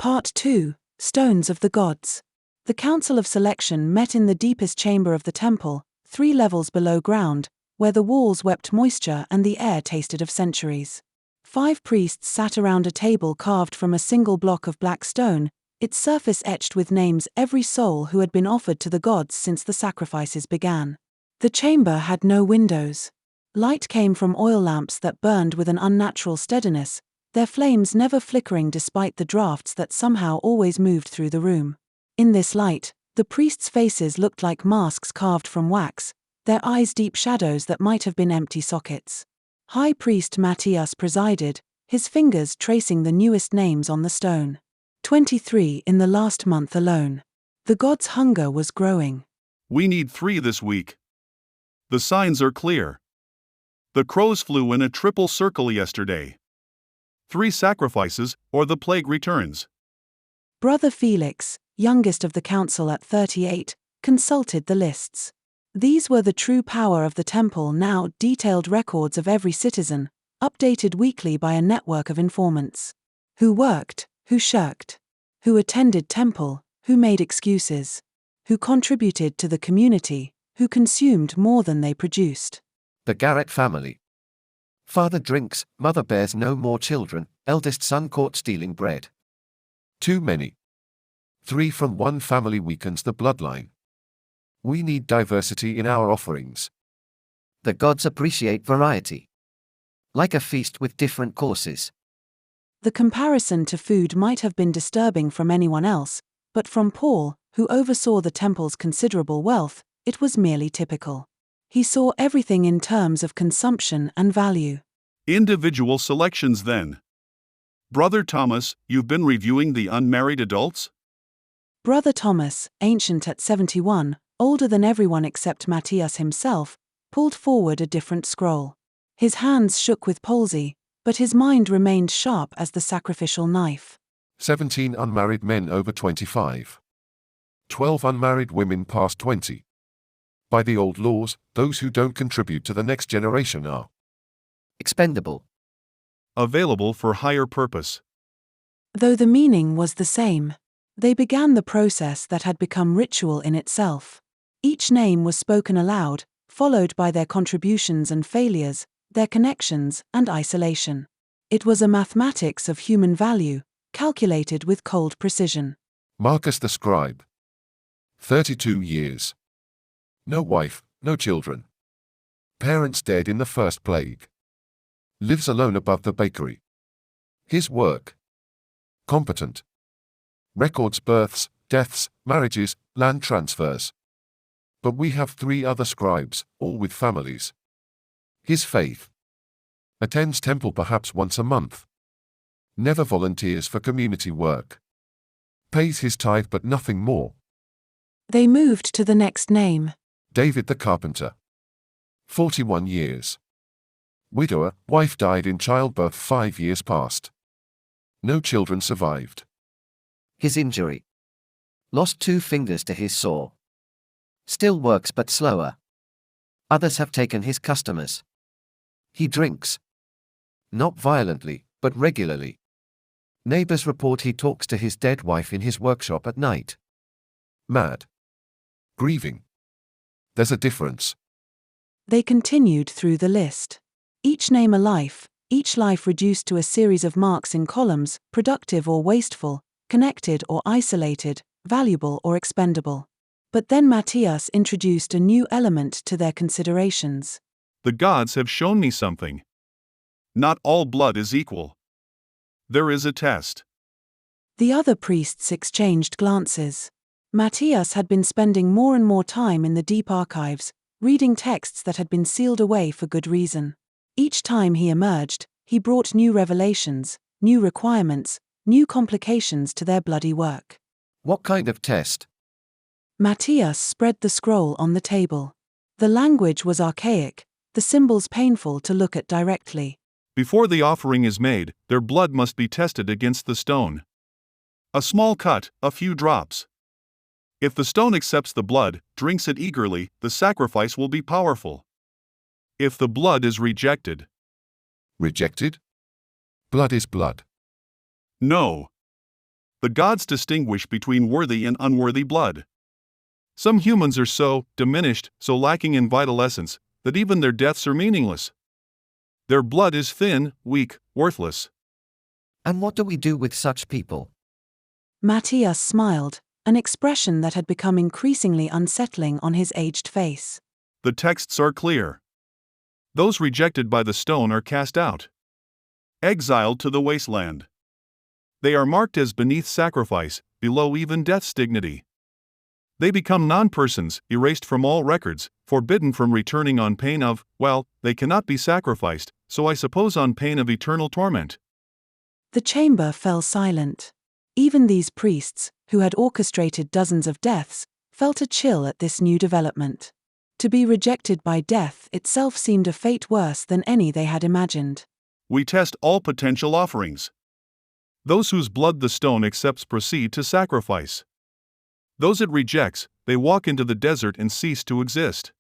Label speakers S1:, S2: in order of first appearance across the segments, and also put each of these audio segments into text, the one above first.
S1: Part 2. Stones of the Gods. The Council of Selection met in the deepest chamber of the temple, 3 levels below ground, where the walls wept moisture and the air tasted of centuries. 5 priests sat around a table carved from a single block of black stone, its surface etched with names every soul who had been offered to the gods since the sacrifices began. The chamber had no windows. Light came from oil lamps that burned with an unnatural steadiness, their flames never flickering despite the drafts that somehow always moved through the room. In this light, the priests' faces looked like masks carved from wax, their eyes deep shadows that might have been empty sockets. High Priest Matthias presided, his fingers tracing the newest names on the stone. 23 in the last month alone. The gods' hunger was growing.
S2: We need 3 this week. The signs are clear. The crows flew in a triple circle yesterday. 3 sacrifices, or the plague returns.
S1: Brother Felix, youngest of the council at 38, consulted the lists. These were the true power of the temple now, detailed records of every citizen, updated weekly by a network of informants. Who worked, who shirked, who attended temple, who made excuses, who contributed to the community, who consumed more than they produced.
S3: The Garrett family. Father drinks, mother bears no more children, eldest son caught stealing bread. Too many. 3 from one family weakens the bloodline. We need diversity in our offerings.
S4: The gods appreciate variety. Like a feast with different courses.
S1: The comparison to food might have been disturbing from anyone else, but from Paul, who oversaw the temple's considerable wealth, it was merely typical. He saw everything in terms of consumption and value.
S2: Individual selections then. Brother Thomas, you've been reviewing the unmarried adults?
S1: Brother Thomas, ancient at 71, older than everyone except Matthias himself, pulled forward a different scroll. His hands shook with palsy, but his mind remained sharp as the sacrificial knife.
S3: 17 unmarried men over 25. 12 unmarried women past 20. By the old laws, those who don't contribute to the next generation are
S4: expendable.
S2: Available for higher purpose.
S1: Though the meaning was the same, they began the process that had become ritual in itself. Each name was spoken aloud, followed by their contributions and failures, their connections and isolation. It was a mathematics of human value, calculated with cold precision.
S3: Marcus the scribe. 32 years. No wife, no children. Parents dead in the first plague. Lives alone above the bakery. His work. Competent. Records births, deaths, marriages, land transfers. But we have 3 other scribes, all with families. His faith. Attends temple perhaps once a month. Never volunteers for community work. Pays his tithe but nothing more.
S1: They moved to the next name.
S3: David the carpenter. 41 years. Widower, wife died in childbirth 5 years past. No children survived.
S4: His injury. Lost 2 fingers to his saw. Still works but slower. Others have taken his customers. He drinks. Not violently, but regularly. Neighbors report he talks to his dead wife in his workshop at night. Mad. Grieving. There's a difference.
S1: They continued through the list. Each name a life, each life reduced to a series of marks in columns, productive or wasteful, connected or isolated, valuable or expendable. But then Matthias introduced a new element to their considerations.
S2: The gods have shown me something. Not all blood is equal. There is a test.
S1: The other priests exchanged glances. Matthias had been spending more and more time in the deep archives, reading texts that had been sealed away for good reason. Each time he emerged, he brought new revelations, new requirements, new complications to their bloody work.
S3: What kind of test?
S1: Matthias spread the scroll on the table. The language was archaic, the symbols painful to look at directly.
S2: Before the offering is made, their blood must be tested against the stone. A small cut, a few drops. If the stone accepts the blood, drinks it eagerly, the sacrifice will be powerful. If the blood is rejected.
S3: Rejected? Blood is blood.
S2: No. The gods distinguish between worthy and unworthy blood. Some humans are so diminished, so lacking in vital essence, that even their deaths are meaningless. Their blood is thin, weak, worthless.
S4: And what do we do with such people?
S1: Matthias smiled, an expression that had become increasingly unsettling on his aged face.
S2: The texts are clear. Those rejected by the stone are cast out, exiled to the wasteland. They are marked as beneath sacrifice, below even death's dignity. They become non-persons, erased from all records, forbidden from returning on pain of, well, they cannot be sacrificed, so I suppose on pain of eternal torment.
S1: The chamber fell silent. Even these priests, who had orchestrated dozens of deaths, felt a chill at this new development. To be rejected by death itself seemed a fate worse than any they had imagined.
S2: We test all potential offerings. Those whose blood the stone accepts proceed to sacrifice. Those it rejects, they walk into the desert and cease to exist.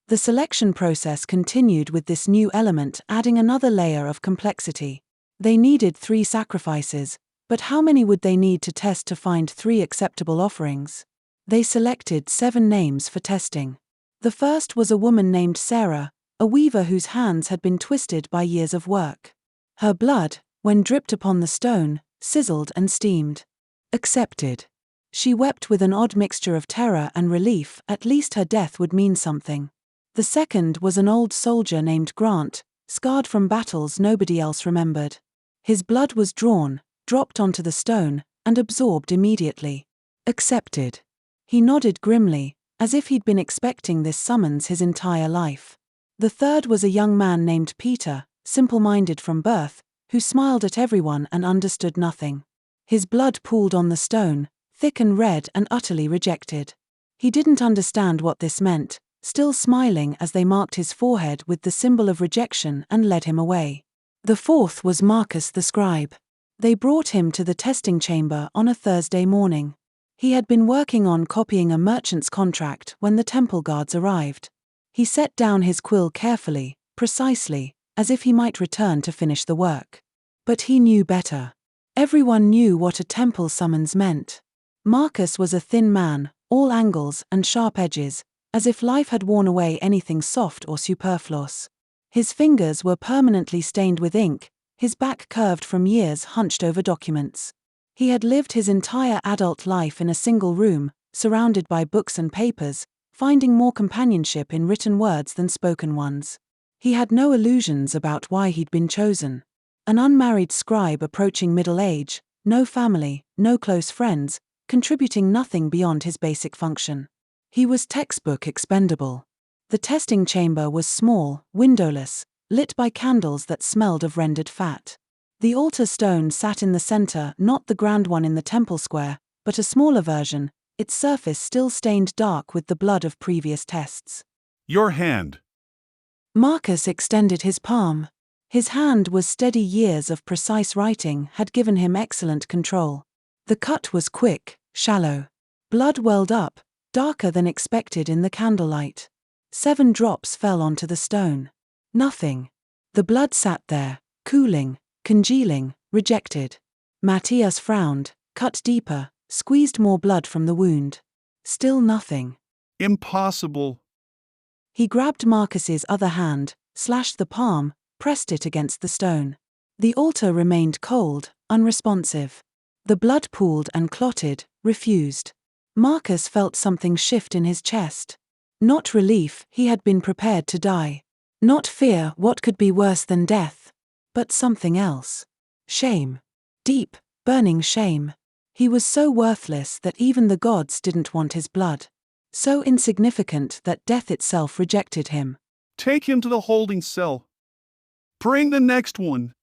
S1: The selection process continued with this new element adding another layer of complexity. They needed 3 sacrifices, but how many would they need to test to find 3 acceptable offerings? They selected 7 names for testing. The first was a woman named Sarah, a weaver whose hands had been twisted by years of work. Her blood, when dripped upon the stone, sizzled and steamed. Accepted. She wept with an odd mixture of terror and relief, at least her death would mean something. The second was an old soldier named Grant, scarred from battles nobody else remembered. His blood was drawn, dropped onto the stone, and absorbed immediately. Accepted. He nodded grimly, as if he'd been expecting this summons his entire life. The third was a young man named Peter, simple-minded from birth, who smiled at everyone and understood nothing. His blood pooled on the stone, thick and red and utterly rejected. He didn't understand what this meant, still smiling as they marked his forehead with the symbol of rejection and led him away. The fourth was Marcus the scribe. They brought him to the testing chamber on a Thursday morning. He had been working on copying a merchant's contract when the temple guards arrived. He set down his quill carefully, precisely, as if he might return to finish the work. But he knew better. Everyone knew what a temple summons meant. Marcus was a thin man, all angles and sharp edges, as if life had worn away anything soft or superfluous. His fingers were permanently stained with ink, his back curved from years hunched over documents. He had lived his entire adult life in a single room, surrounded by books and papers, finding more companionship in written words than spoken ones. He had no illusions about why he'd been chosen. An unmarried scribe approaching middle age, no family, no close friends, contributing nothing beyond his basic function. He was textbook expendable. The testing chamber was small, windowless, lit by candles that smelled of rendered fat. The altar stone sat in the center, not the grand one in the temple square, but a smaller version, its surface still stained dark with the blood of previous tests.
S2: Your hand.
S1: Marcus extended his palm. His hand was steady. Years of precise writing had given him excellent control. The cut was quick, shallow. Blood welled up, darker than expected in the candlelight. 7 drops fell onto the stone. Nothing. The blood sat there, cooling, congealing, rejected. Matthias frowned, cut deeper, squeezed more blood from the wound. Still nothing.
S2: Impossible.
S1: He grabbed Marcus's other hand, slashed the palm, pressed it against the stone. The altar remained cold, unresponsive. The blood pooled and clotted, refused. Marcus felt something shift in his chest. Not relief, he had been prepared to die. Not fear, what could be worse than death. But something else. Shame. Deep, burning shame. He was so worthless that even the gods didn't want his blood. So insignificant that death itself rejected him.
S2: Take him to the holding cell. Bring the next one.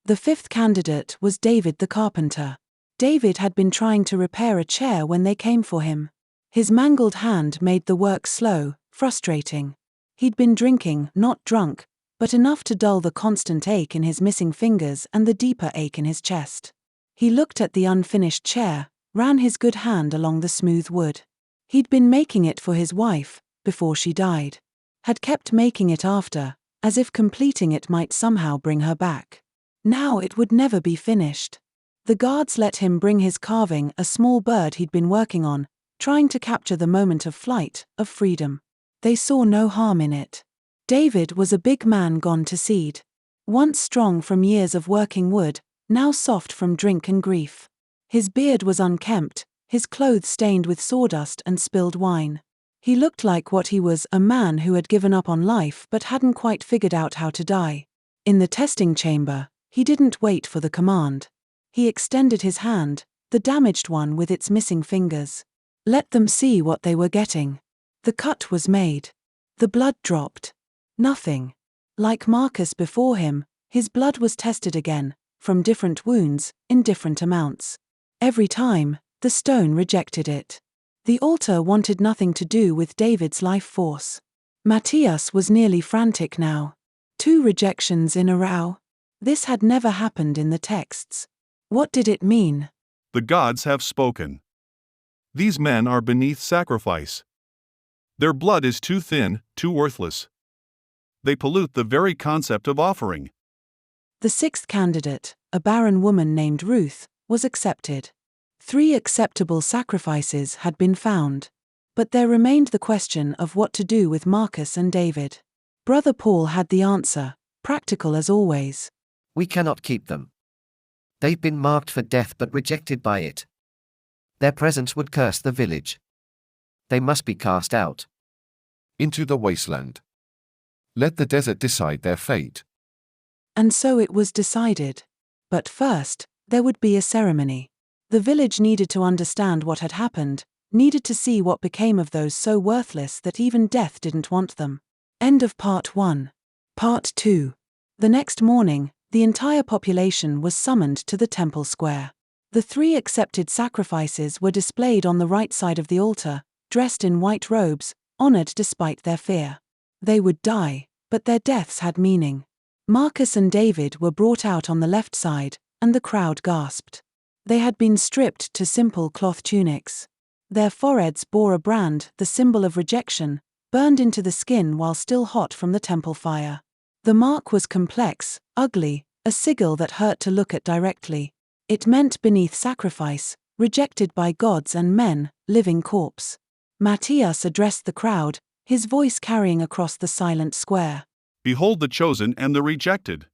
S1: The 5th candidate was David the carpenter. David had been trying to repair a chair when they came for him. His mangled hand made the work slow, frustrating. He'd been drinking, not drunk, but enough to dull the constant ache in his missing fingers and the deeper ache in his chest. He looked at the unfinished chair, ran his good hand along the smooth wood. He'd been making it for his wife, before she died. Had kept making it after, as if completing it might somehow bring her back. Now it would never be finished. The guards let him bring his carving, a small bird he'd been working on, trying to capture the moment of flight, of freedom. They saw no harm in it. David was a big man gone to seed. Once strong from years of working wood, now soft from drink and grief. His beard was unkempt, his clothes stained with sawdust and spilled wine. He looked like what he was, a man who had given up on life but hadn't quite figured out how to die. In the testing chamber, he didn't wait for the command. He extended his hand, the damaged one with its missing fingers. Let them see what they were getting. The cut was made. The blood dropped. Nothing. Like Marcus before him, his blood was tested again, from different wounds, in different amounts. Every time, the stone rejected it. The altar wanted nothing to do with David's life force. Matthias was nearly frantic now. 2 rejections in a row. This had never happened in the texts. What did it mean?
S2: The gods have spoken. These men are beneath sacrifice. Their blood is too thin, too worthless. They pollute the very concept of offering.
S1: The 6th candidate, a barren woman named Ruth, was accepted. 3 acceptable sacrifices had been found. But there remained the question of what to do with Marcus and David. Brother Paul had the answer, practical as always.
S4: We cannot keep them. They've been marked for death but rejected by it. Their presence would curse the village. They must be cast out.
S3: Into the wasteland. Let the desert decide their fate.
S1: And so it was decided. But first, there would be a ceremony. The village needed to understand what had happened, needed to see what became of those so worthless that even death didn't want them. End of Part 1. Part 2. The next morning, the entire population was summoned to the temple square. The 3 accepted sacrifices were displayed on the right side of the altar, dressed in white robes, honored despite their fear. They would die, but their deaths had meaning. Marcus and David were brought out on the left side, and the crowd gasped. They had been stripped to simple cloth tunics. Their foreheads bore a brand, the symbol of rejection, burned into the skin while still hot from the temple fire. The mark was complex, ugly, a sigil that hurt to look at directly. It meant beneath sacrifice, rejected by gods and men, living corpse. Matthias addressed the crowd, his voice carrying across the silent square.
S2: Behold the chosen and the rejected.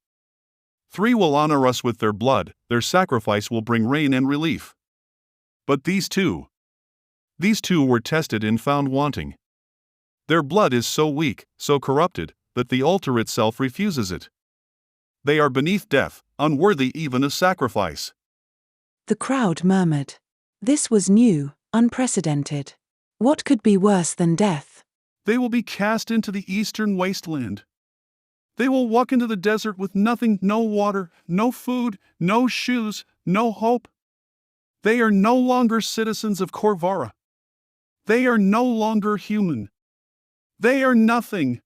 S2: 3 will honor us with their blood, their sacrifice will bring rain and relief. But these two were tested and found wanting. Their blood is so weak, so corrupted, that the altar itself refuses it. They are beneath death, unworthy even of sacrifice.
S1: The crowd murmured. This was new, unprecedented. What could be worse than death?
S2: They will be cast into the eastern wasteland. They will walk into the desert with nothing, no water, no food, no shoes, no hope. They are no longer citizens of Corvara. They are no longer human. They are nothing.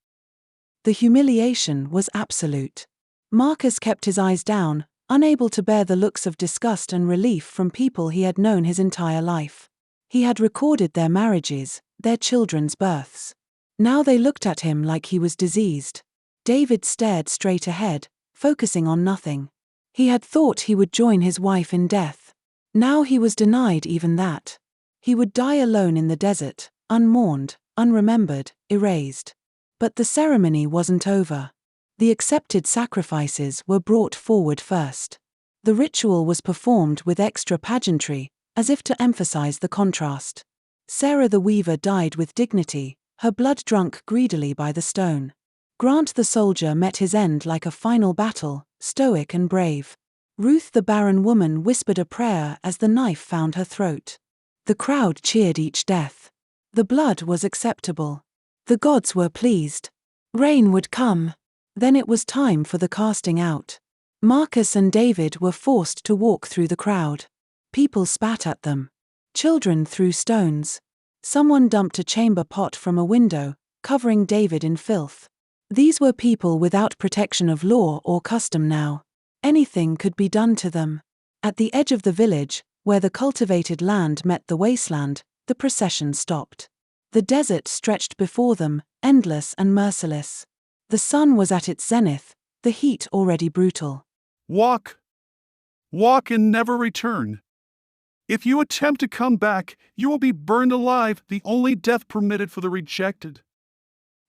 S1: The humiliation was absolute. Marcus kept his eyes down, unable to bear the looks of disgust and relief from people he had known his entire life. He had recorded their marriages, their children's births. Now they looked at him like he was diseased. David stared straight ahead, focusing on nothing. He had thought he would join his wife in death. Now he was denied even that. He would die alone in the desert, unmourned, unremembered, erased. But the ceremony wasn't over. The accepted sacrifices were brought forward first. The ritual was performed with extra pageantry, as if to emphasize the contrast. Sarah the weaver died with dignity, her blood drunk greedily by the stone. Grant the soldier met his end like a final battle, stoic and brave. Ruth the barren woman whispered a prayer as the knife found her throat. The crowd cheered each death. The blood was acceptable. The gods were pleased. Rain would come. Then it was time for the casting out. Marcus and David were forced to walk through the crowd. People spat at them. Children threw stones. Someone dumped a chamber pot from a window, covering David in filth. These were people without protection of law or custom now. Anything could be done to them. At the edge of the village, where the cultivated land met the wasteland, the procession stopped. The desert stretched before them, endless and merciless. The sun was at its zenith, the heat already brutal.
S2: Walk! Walk and never return. If you attempt to come back, you will be burned alive, the only death permitted for the rejected.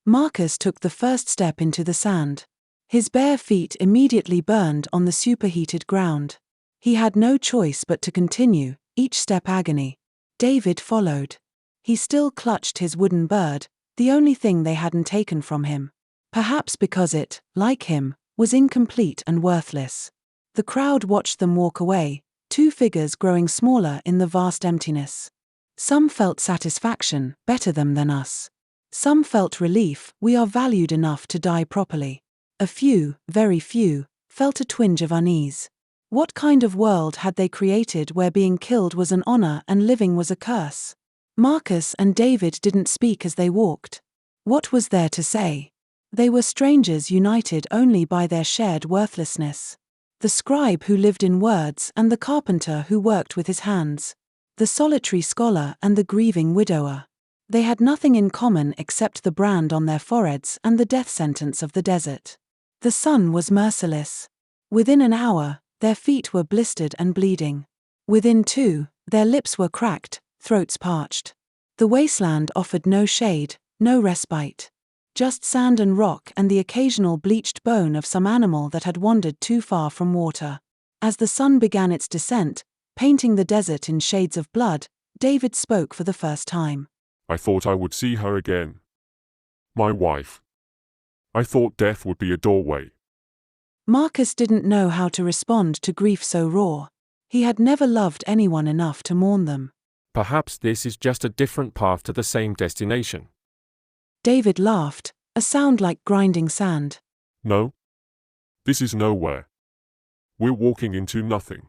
S1: Marcus took the first step into the sand. His bare feet immediately burned on the superheated ground. He had no choice but to continue, each step agony. David followed. He still clutched his wooden bird, the only thing they hadn't taken from him. Perhaps because it, like him, was incomplete and worthless. The crowd watched them walk away, two figures growing smaller in the vast emptiness. Some felt satisfaction, better them than us. Some felt relief, we are valued enough to die properly. A few, very few, felt a twinge of unease. What kind of world had they created where being killed was an honor and living was a curse? Marcus and David didn't speak as they walked. What was there to say? They were strangers united only by their shared worthlessness. The scribe who lived in words and the carpenter who worked with his hands. The solitary scholar and the grieving widower. They had nothing in common except the brand on their foreheads and the death sentence of the desert. The sun was merciless. Within an hour, their feet were blistered and bleeding. Within 2, their lips were cracked, throats parched. The wasteland offered no shade, no respite. Just sand and rock and the occasional bleached bone of some animal that had wandered too far from water. As the sun began its descent, painting the desert in shades of blood, David spoke for the first time.
S5: I thought I would see her again. My wife. I thought death would be a doorway.
S1: Marcus didn't know how to respond to grief so raw. He had never loved anyone enough to mourn them.
S6: Perhaps this is just a different path to the same destination.
S1: David laughed, a sound like grinding sand.
S5: No. This is nowhere. We're walking into nothing.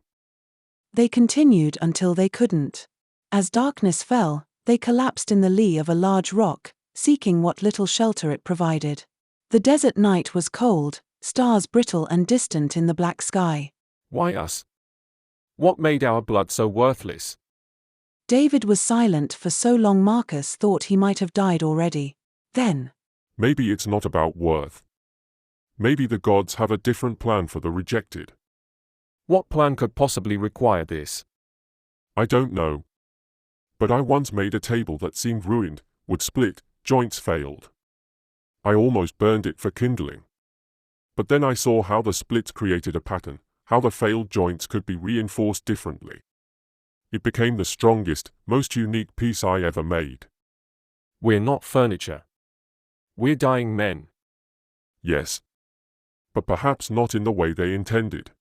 S1: They continued until they couldn't. As darkness fell, they collapsed in the lee of a large rock, seeking what little shelter it provided. The desert night was cold, stars brittle and distant in the black sky.
S6: Why us? What made our blood so worthless?
S1: David was silent for so long Marcus thought he might have died already. Then,
S5: Maybe it's not about worth. Maybe the gods have a different plan for the rejected.
S6: What plan could possibly require this?
S5: I don't know. But I once made a table that seemed ruined, would split, joints failed. I almost burned it for kindling. But then I saw how the splits created a pattern, how the failed joints could be reinforced differently. It became the strongest, most unique piece I ever made.
S6: We're not furniture. We're dying men.
S5: Yes. But perhaps not in the way they intended.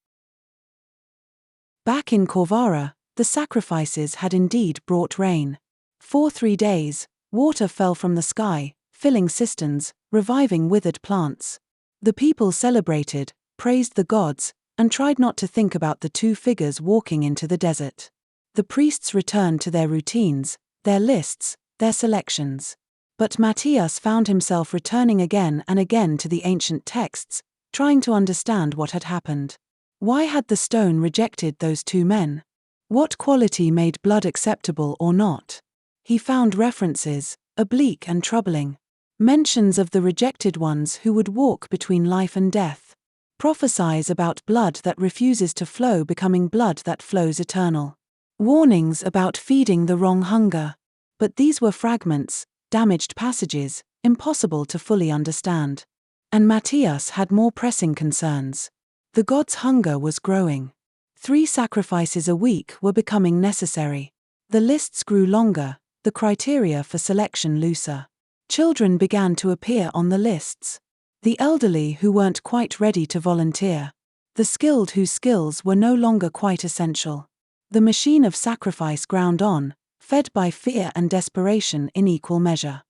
S1: back in Corvara, the sacrifices had indeed brought rain. For 3 days, water fell from the sky, filling cisterns, reviving withered plants. The people celebrated, praised the gods, and tried not to think about the two figures walking into the desert. The priests returned to their routines, their lists, their selections. But Matthias found himself returning again and again to the ancient texts, trying to understand what had happened. Why had the stone rejected those two men? What quality made blood acceptable or not? He found references, oblique and troubling. Mentions of the rejected ones who would walk between life and death. Prophesies about blood that refuses to flow becoming blood that flows eternal. Warnings about feeding the wrong hunger. But these were fragments, damaged passages, impossible to fully understand. And Matthias had more pressing concerns. The gods' hunger was growing. 3 sacrifices a week were becoming necessary. The lists grew longer, the criteria for selection looser. Children began to appear on the lists. The elderly who weren't quite ready to volunteer. The skilled whose skills were no longer quite essential. The machine of sacrifice ground on, fed by fear and desperation in equal measure.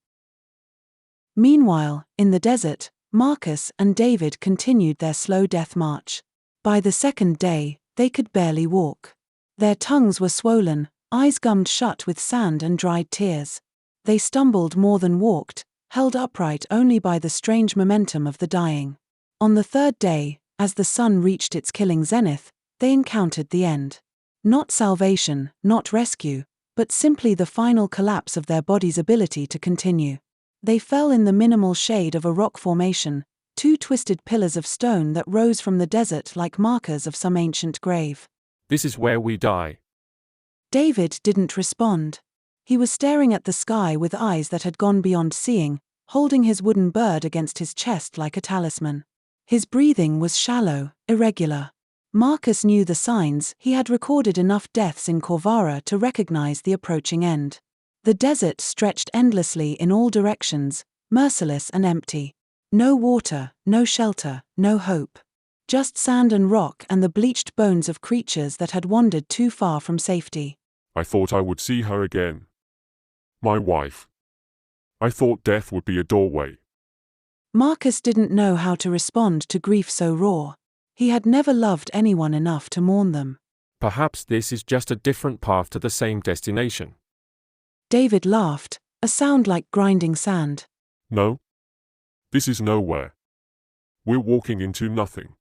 S1: Meanwhile, in the desert, Marcus and David continued their slow death march. By the 2nd day, they could barely walk. Their tongues were swollen, eyes gummed shut with sand and dried tears. They stumbled more than walked, held upright only by the strange momentum of the dying. On the 3rd day, as the sun reached its killing zenith, they encountered the end. Not salvation, not rescue, but simply the final collapse of their body's ability to continue. They fell in the minimal shade of a rock formation, 2 twisted pillars of stone that rose from the desert like markers of some ancient grave.
S6: This is where we die.
S1: David didn't respond. He was staring at the sky with eyes that had gone beyond seeing, holding his wooden bird against his chest like a talisman. His breathing was shallow, irregular. Marcus knew the signs. He had recorded enough deaths in Corvara to recognize the approaching end. The desert stretched endlessly in all directions, merciless and empty. No water, no shelter, no hope. Just sand and rock and the bleached bones of creatures that had wandered too far from safety.
S5: I thought I would see her again. My wife. I thought death would be a doorway.
S1: Marcus didn't know how to respond to grief so raw. He had never loved anyone enough to mourn them.
S6: Perhaps this is just a different path to the same destination.
S1: David laughed, a sound like grinding sand.
S5: No. This is nowhere. We're walking into nothing.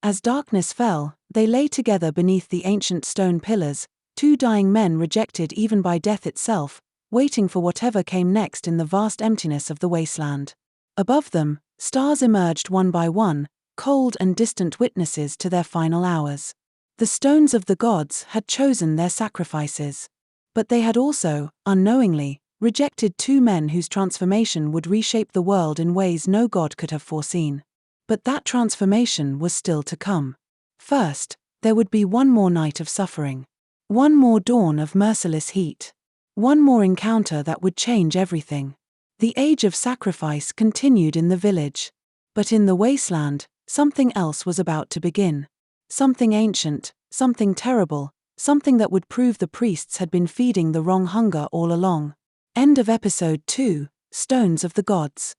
S1: As darkness fell, they lay together beneath the ancient stone pillars, two dying men rejected even by death itself, waiting for whatever came next in the vast emptiness of the wasteland. Above them, stars emerged one by one, cold and distant witnesses to their final hours. The stones of the gods had chosen their sacrifices. But they had also, unknowingly, rejected two men whose transformation would reshape the world in ways no god could have foreseen. But that transformation was still to come. First, there would be one more night of suffering. One more dawn of merciless heat. One more encounter that would change everything. The age of sacrifice continued in the village. But in the wasteland, something else was about to begin. Something ancient, something terrible, something that would prove the priests had been feeding the wrong hunger all along. End of episode 2, Stones of the Gods.